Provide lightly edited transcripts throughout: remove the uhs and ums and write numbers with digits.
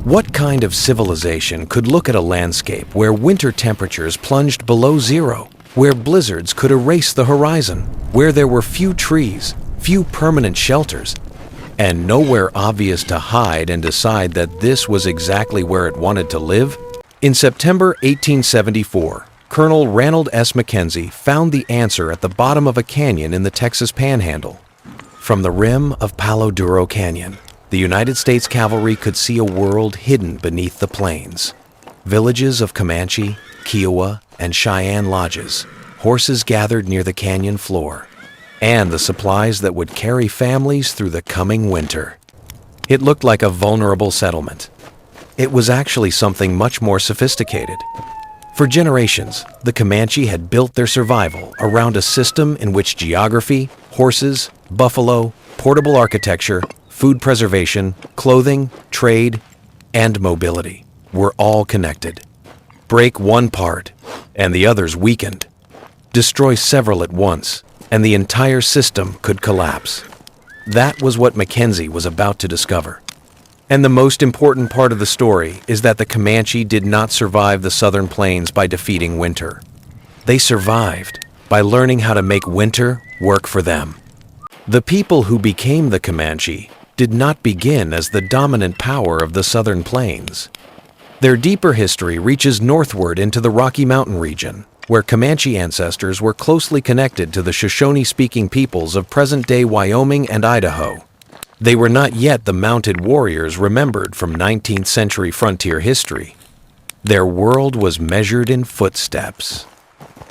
What kind of civilization could look at a landscape where winter temperatures plunged below zero, where blizzards could erase the horizon, where there were few trees, few permanent shelters, and nowhere obvious to hide and decide that this was exactly where it wanted to live? In September 1874, Colonel Ranald S. Mackenzie found the answer at the bottom of a canyon in the Texas Panhandle. From the rim of Palo Duro Canyon, the United States cavalry could see a world hidden beneath the plains. Villages of Comanche, Kiowa, and Cheyenne lodges, horses gathered near the canyon floor, and the supplies that would carry families through the coming winter. It looked like a vulnerable settlement. It was actually something much more sophisticated. For generations, the Comanche had built their survival around a system in which geography, horses, buffalo, portable architecture, food preservation, clothing, trade, and mobility were all connected. Break one part, and the others weakened. Destroy several at once, and the entire system could collapse. That was what Mackenzie was about to discover. And the most important part of the story is that the Comanche did not survive the southern plains by defeating winter. They survived by learning how to make winter work for them. The people who became the Comanche did not begin as the dominant power of the southern plains. Their deeper history reaches northward into the Rocky Mountain region, where Comanche ancestors were closely connected to the Shoshone-speaking peoples of present-day Wyoming and Idaho. They were not yet the mounted warriors remembered from 19th century frontier history. Their world was measured in footsteps.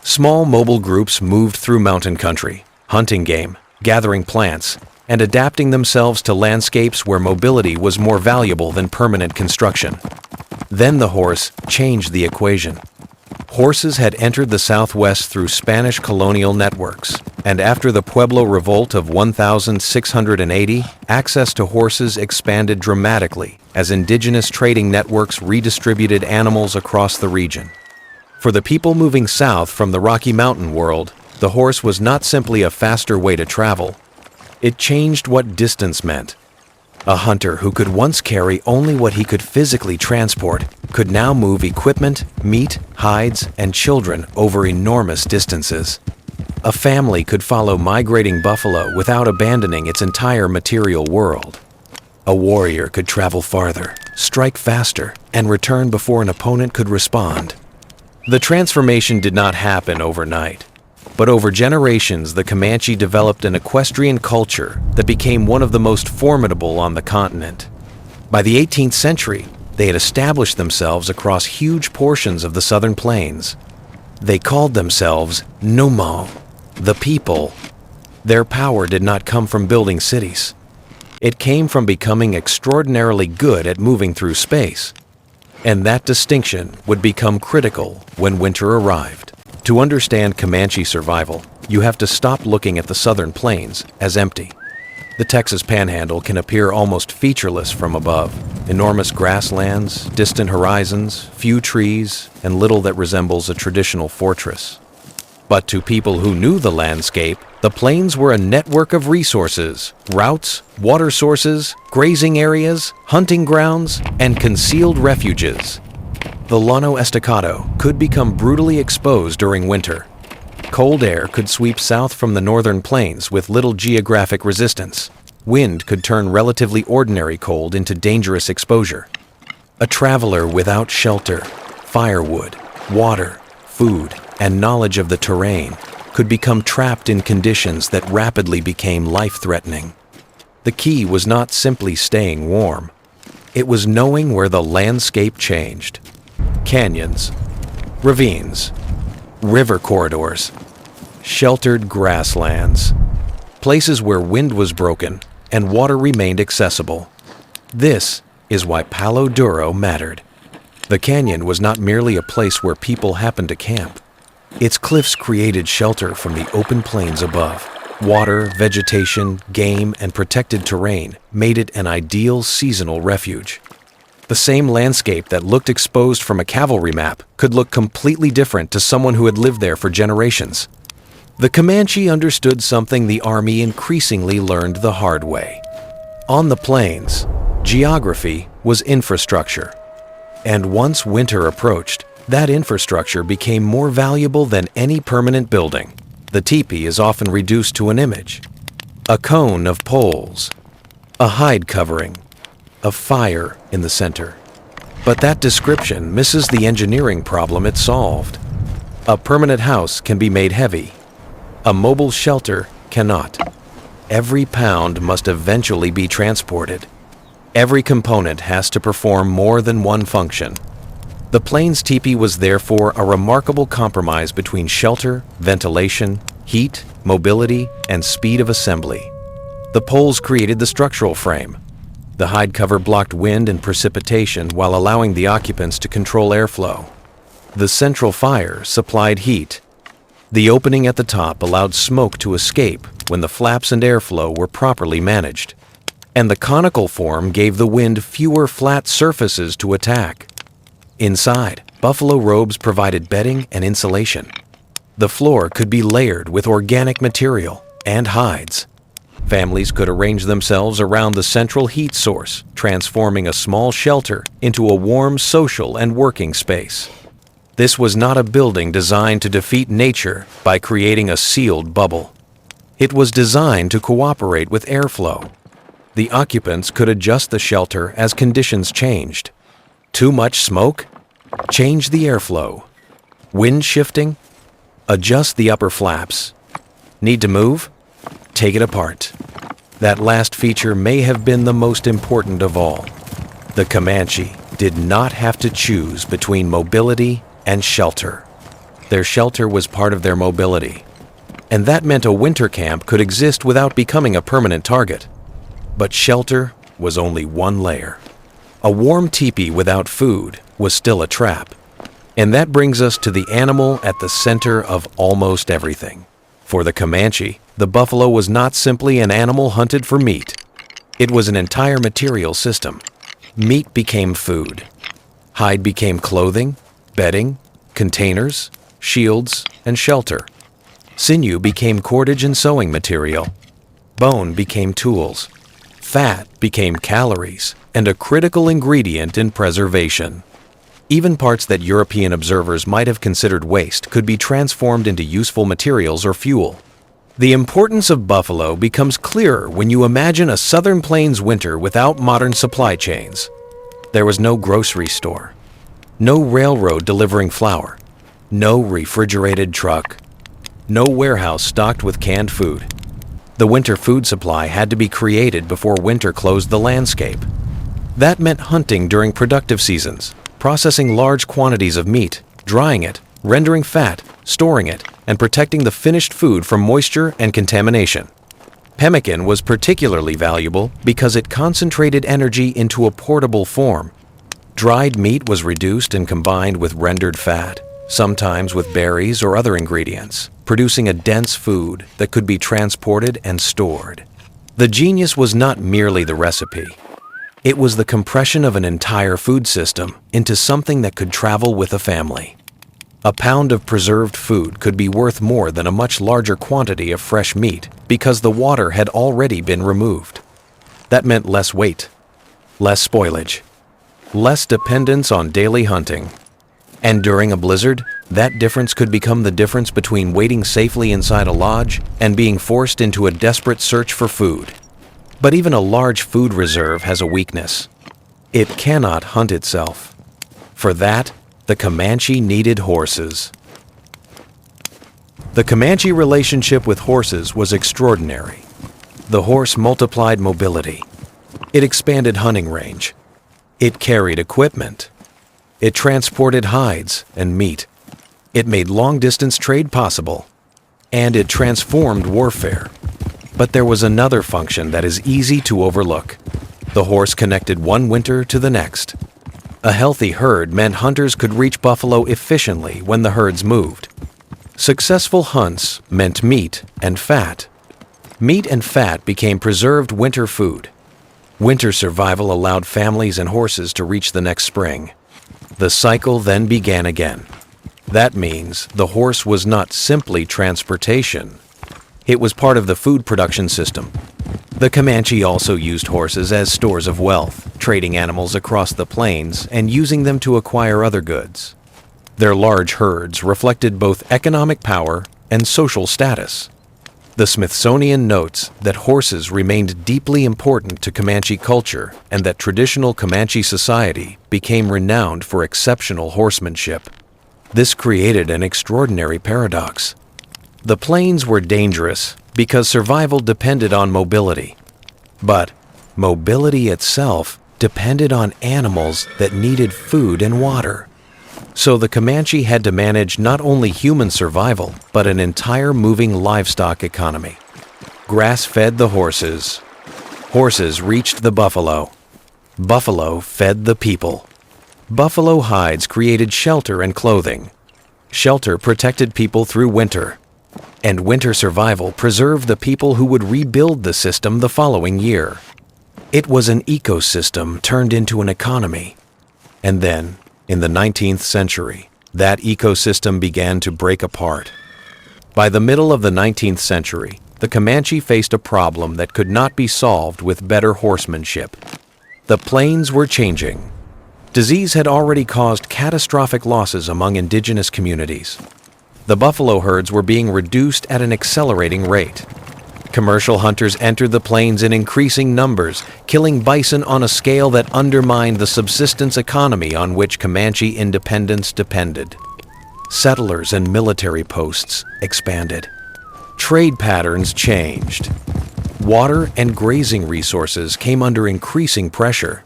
Small mobile groups moved through mountain country, hunting game, gathering plants, and adapting themselves to landscapes where mobility was more valuable than permanent construction. Then the horse changed the equation. Horses had entered the Southwest through Spanish colonial networks, and after the Pueblo Revolt of 1680, access to horses expanded dramatically as indigenous trading networks redistributed animals across the region. For the people moving south from the Rocky Mountain world, the horse was not simply a faster way to travel. It changed what distance meant. A hunter who could once carry only what he could physically transport could now move equipment, meat, hides, and children over enormous distances. A family could follow migrating buffalo without abandoning its entire material world. A warrior could travel farther, strike faster, and return before an opponent could respond. The transformation did not happen overnight. But over generations, the Comanche developed an equestrian culture that became one of the most formidable on the continent. By the 18th century, they had established themselves across huge portions of the southern plains. They called themselves Nomo, the people. Their power did not come from building cities. It came from becoming extraordinarily good at moving through space. And that distinction would become critical when winter arrived. To understand Comanche survival, you have to stop looking at the southern plains as empty. The Texas Panhandle can appear almost featureless from above. Enormous grasslands, distant horizons, few trees, and little that resembles a traditional fortress. But to people who knew the landscape, the plains were a network of resources, routes, water sources, grazing areas, hunting grounds, and concealed refuges. The Llano Estacado could become brutally exposed during winter. Cold air could sweep south from the northern plains with little geographic resistance. Wind could turn relatively ordinary cold into dangerous exposure. A traveler without shelter, firewood, water, food, and knowledge of the terrain could become trapped in conditions that rapidly became life-threatening. The key was not simply staying warm. It was knowing where the landscape changed. Canyons, ravines, river corridors, sheltered grasslands, places where wind was broken and water remained accessible. This is why Palo Duro mattered. The canyon was not merely a place where people happened to camp. Its cliffs created shelter from the open plains above. Water, vegetation, game, and protected terrain made it an ideal seasonal refuge. The same landscape that looked exposed from a cavalry map could look completely different to someone who had lived there for generations. The Comanche understood something the army increasingly learned the hard way. On the plains, Geography was infrastructure. And once winter approached, that infrastructure became more valuable than any permanent building. The tepee is often reduced to an image: a cone of poles, a hide covering, a fire in the center. But that description misses the engineering problem it solved. A permanent house can be made heavy. A mobile shelter cannot. Every pound must eventually be transported. Every component has to perform more than one function. The Plains tepee was therefore a remarkable compromise between shelter, ventilation, heat, mobility, and speed of assembly. The poles created the structural frame. The hide cover blocked wind and precipitation while allowing the occupants to control airflow. The central fire supplied heat. The opening at the top allowed smoke to escape when the flaps and airflow were properly managed. And the conical form gave the wind fewer flat surfaces to attack. Inside, buffalo robes provided bedding and insulation. The floor could be layered with organic material and hides. Families could arrange themselves around the central heat source, transforming a small shelter into a warm social and working space. This was not a building designed to defeat nature by creating a sealed bubble. It was designed to cooperate with airflow. The occupants could adjust the shelter as conditions changed. Too much smoke? Change the airflow. Wind shifting? Adjust the upper flaps. Need to move? Take it apart. That last feature may have been the most important of all. The Comanche did not have to choose between mobility and shelter. Their shelter was part of their mobility. And that meant a winter camp could exist without becoming a permanent target. But shelter was only one layer. A warm tepee without food was still a trap. And that brings us to the animal at the center of almost everything. For the Comanche, the buffalo was not simply an animal hunted for meat. It was an entire material system. Meat became food. Hide became clothing, bedding, containers, shields, and shelter. Sinew became cordage and sewing material. Bone became tools. Fat became calories and a critical ingredient in preservation. Even parts that European observers might have considered waste could be transformed into useful materials or fuel. The importance of buffalo becomes clearer when you imagine a southern plains winter without modern supply chains. There was no grocery store, no railroad delivering flour, no refrigerated truck, no warehouse stocked with canned food. The winter food supply had to be created before winter closed the landscape. That meant hunting during productive seasons, processing large quantities of meat, drying it, rendering fat, storing it, and protecting the finished food from moisture and contamination. Pemmican was particularly valuable because it concentrated energy into a portable form. Dried meat was reduced and combined with rendered fat, sometimes with berries or other ingredients, producing a dense food that could be transported and stored. The genius was not merely the recipe. It was the compression of an entire food system into something that could travel with a family. A pound of preserved food could be worth more than a much larger quantity of fresh meat because the water had already been removed. That meant less weight, less spoilage, less dependence on daily hunting. And during a blizzard, that difference could become the difference between waiting safely inside a lodge and being forced into a desperate search for food. But even a large food reserve has a weakness. It cannot hunt itself. For that, the Comanche needed horses. The Comanche relationship with horses was extraordinary. The horse multiplied mobility. It expanded hunting range. It carried equipment. It transported hides and meat. It made long-distance trade possible. And it transformed warfare. But there was another function that is easy to overlook. The horse connected one winter to the next. A healthy herd meant hunters could reach buffalo efficiently when the herds moved. Successful hunts meant meat and fat. Meat and fat became preserved winter food. Winter survival allowed families and horses to reach the next spring. The cycle then began again. That means the horse was not simply transportation. It was part of the food production system. The Comanche also used horses as stores of wealth, trading animals across the plains and using them to acquire other goods. Their large herds reflected both economic power and social status. The Smithsonian notes that horses remained deeply important to Comanche culture and that traditional Comanche society became renowned for exceptional horsemanship. This created an extraordinary paradox. The plains were dangerous because survival depended on mobility. But mobility itself depended on animals that needed food and water. So the Comanche had to manage not only human survival, but an entire moving livestock economy. Grass fed the horses. Horses reached the buffalo. Buffalo fed the people. Buffalo hides created shelter and clothing. Shelter protected people through winter. And winter survival preserved the people who would rebuild the system the following year. It was an ecosystem turned into an economy. And then, in the 19th century, that ecosystem began to break apart. By the middle of the 19th century, the Comanche faced a problem that could not be solved with better horsemanship. The plains were changing. Disease had already caused catastrophic losses among indigenous communities. The buffalo herds were being reduced at an accelerating rate. Commercial hunters entered the plains in increasing numbers, killing bison on a scale that undermined the subsistence economy on which Comanche independence depended. Settlers and military posts expanded. Trade patterns changed. Water and grazing resources came under increasing pressure,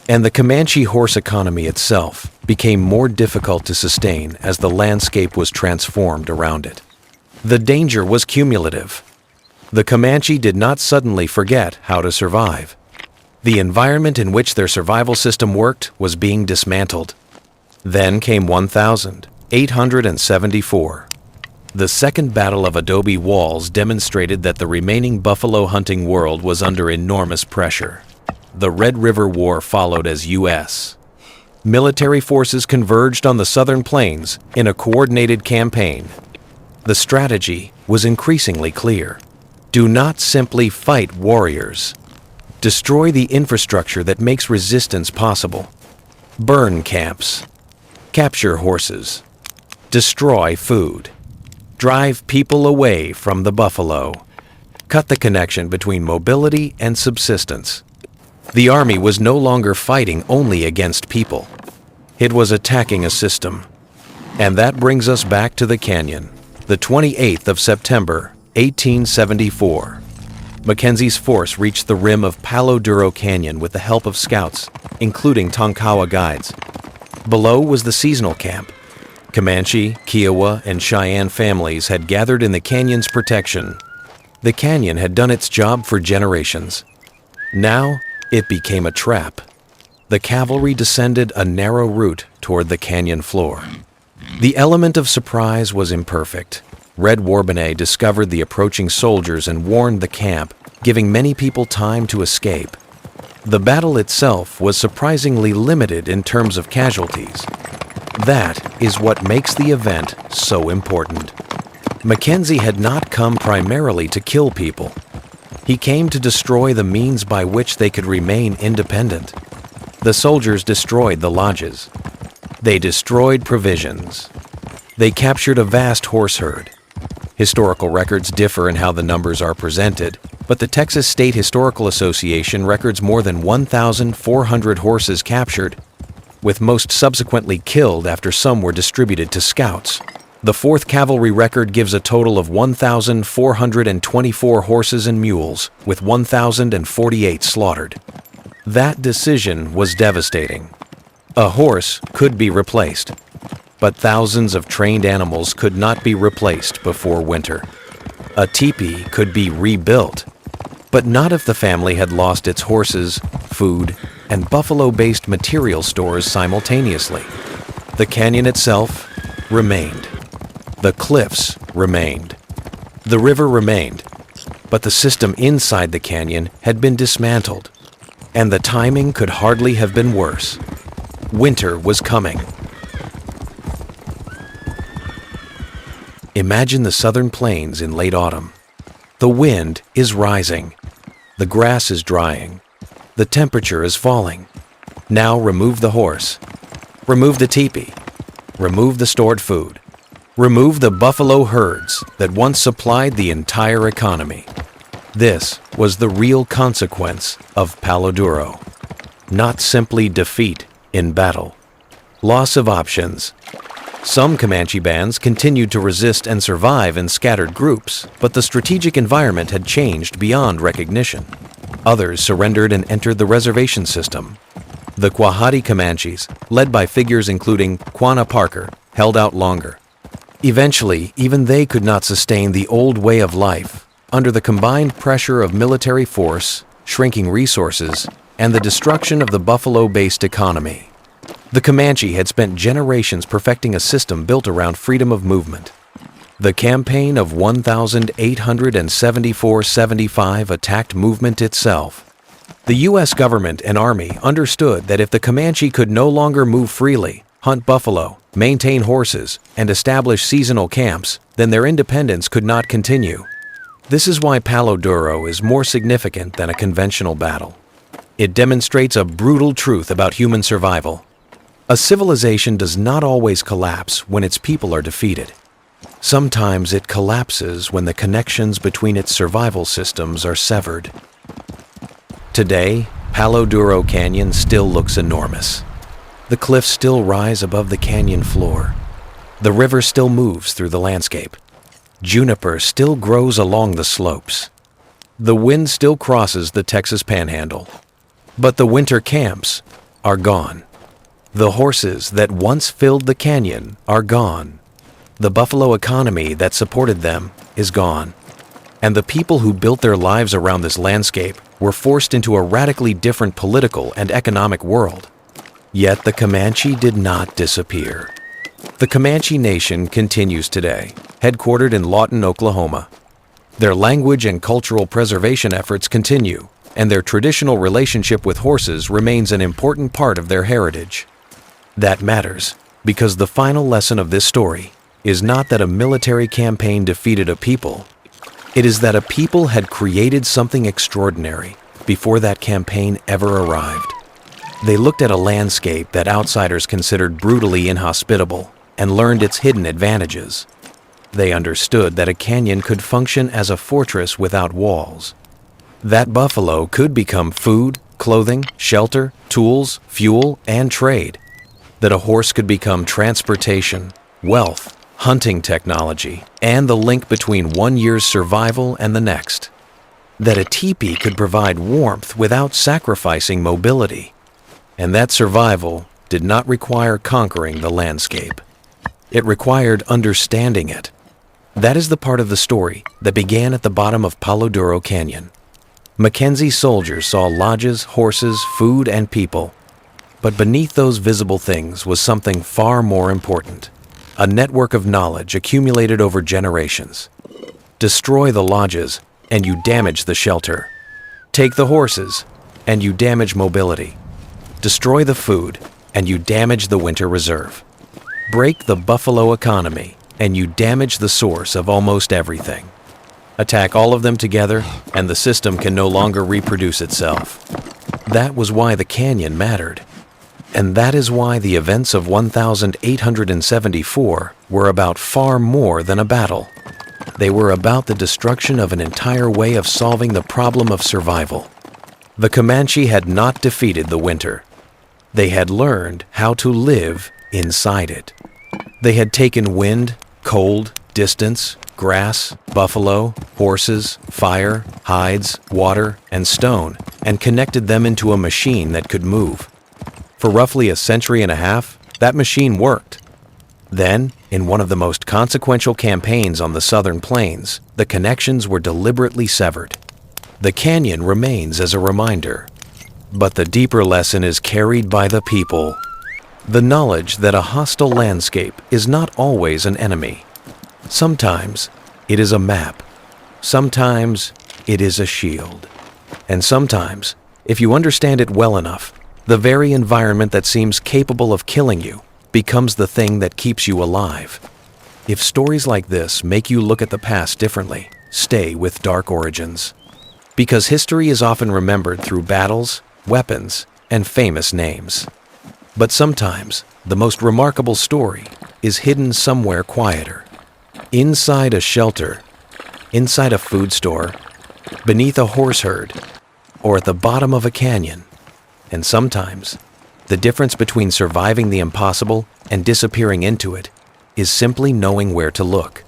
and the Comanche horse economy itself became more difficult to sustain as the landscape was transformed around it. The danger was cumulative. The Comanche did not suddenly forget how to survive. The environment in which their survival system worked was being dismantled. Then came 1874. The Second Battle of Adobe Walls demonstrated that the remaining buffalo hunting world was under enormous pressure. The Red River War followed as U.S. military forces converged on the southern plains in a coordinated campaign. The strategy was increasingly clear. Do not simply fight warriors. Destroy the infrastructure that makes resistance possible. Burn camps. Capture horses. Destroy food. Drive people away from the buffalo. Cut the connection between mobility and subsistence. The army was no longer fighting only against people. It was attacking a system. And that brings us back to the canyon, the 28th of September, 1874. Mackenzie's force reached the rim of Palo Duro Canyon with the help of scouts, including Tonkawa guides. Below was the seasonal camp. Comanche, Kiowa, and Cheyenne families had gathered in the canyon's protection. The canyon had done its job for generations. Now, it became a trap. The cavalry descended a narrow route toward the canyon floor. The element of surprise was imperfect. Red Warbonnet discovered the approaching soldiers and warned the camp, giving many people time to escape. The battle itself was surprisingly limited in terms of casualties. That is what makes the event so important. Mackenzie had not come primarily to kill people. He came to destroy the means by which they could remain independent. The soldiers destroyed the lodges. They destroyed provisions. They captured a vast horse herd. Historical records differ in how the numbers are presented, but the Texas State Historical Association records more than 1,400 horses captured, with most subsequently killed after some were distributed to scouts. The 4th Cavalry record gives a total of 1,424 horses and mules, with 1,048 slaughtered. That decision was devastating. A horse could be replaced, but thousands of trained animals could not be replaced before winter. A tepee could be rebuilt, but not if the family had lost its horses, food, and buffalo-based material stores simultaneously. The canyon itself remained. The cliffs remained. The river remained, but the system inside the canyon had been dismantled, and the timing could hardly have been worse. Winter was coming. Imagine the southern plains in late autumn. The wind is rising. The grass is drying. The temperature is falling. Now remove the horse. Remove the teepee. Remove the stored food. Remove the buffalo herds that once supplied the entire economy. This was the real consequence of Palo Duro. Not simply defeat in battle. Loss of options. Some Comanche bands continued to resist and survive in scattered groups, but the strategic environment had changed beyond recognition. Others surrendered and entered the reservation system. The Quahati Comanches, led by figures including Quanah Parker, held out longer. Eventually, even they could not sustain the old way of life under the combined pressure of military force, shrinking resources, and the destruction of the buffalo-based economy. The Comanche had spent generations perfecting a system built around freedom of movement. The campaign of 1874-75 attacked movement itself. The U.S. government and army understood that if the Comanche could no longer move freely, hunt buffalo, maintain horses, and establish seasonal camps, then their independence could not continue. This is why Palo Duro is more significant than a conventional battle. It demonstrates a brutal truth about human survival. A civilization does not always collapse when its people are defeated. Sometimes it collapses when the connections between its survival systems are severed. Today, Palo Duro Canyon still looks enormous. The cliffs still rise above the canyon floor. The river still moves through the landscape. Juniper still grows along the slopes. The wind still crosses the Texas Panhandle. But the winter camps are gone. The horses that once filled the canyon are gone. The buffalo economy that supported them is gone. And the people who built their lives around this landscape were forced into a radically different political and economic world. Yet the Comanche did not disappear. The Comanche Nation continues today, headquartered in Lawton, Oklahoma. Their language and cultural preservation efforts continue, and their traditional relationship with horses remains an important part of their heritage. That matters, because the final lesson of this story is not that a military campaign defeated a people. It is that a people had created something extraordinary before that campaign ever arrived. They looked at a landscape that outsiders considered brutally inhospitable and learned its hidden advantages. They understood that a canyon could function as a fortress without walls. That buffalo could become food, clothing, shelter, tools, fuel, and trade. That a horse could become transportation, wealth, hunting technology, and the link between one year's survival and the next. That a teepee could provide warmth without sacrificing mobility. And that survival did not require conquering the landscape. It required understanding it. That is the part of the story that began at the bottom of Palo Duro Canyon. Mackenzie soldiers saw lodges, horses, food, and people. But beneath those visible things was something far more important. A network of knowledge accumulated over generations. Destroy the lodges, and you damage the shelter. Take the horses, and you damage mobility. Destroy the food, and you damage the winter reserve. Break the buffalo economy, and you damage the source of almost everything. Attack all of them together, and the system can no longer reproduce itself. That was why the canyon mattered. And that is why the events of 1874 were about far more than a battle. They were about the destruction of an entire way of solving the problem of survival. The Comanche had not defeated the winter. They had learned how to live inside it. They had taken wind, cold, distance, grass, buffalo, horses, fire, hides, water, and stone, and connected them into a machine that could move. For roughly a century and a half, that machine worked. Then, in one of the most consequential campaigns on the southern plains, the connections were deliberately severed. The canyon remains as a reminder, but the deeper lesson is carried by the people. The knowledge that a hostile landscape is not always an enemy. Sometimes it is a map. Sometimes it is a shield. And sometimes, if you understand it well enough, the very environment that seems capable of killing you becomes the thing that keeps you alive. If stories like this make you look at the past differently, stay with dark origins. Because history is often remembered through battles, weapons, and famous names. But sometimes, the most remarkable story is hidden somewhere quieter. Inside a shelter, inside a food store, beneath a horse herd, or at the bottom of a canyon. And sometimes, the difference between surviving the impossible and disappearing into it is simply knowing where to look.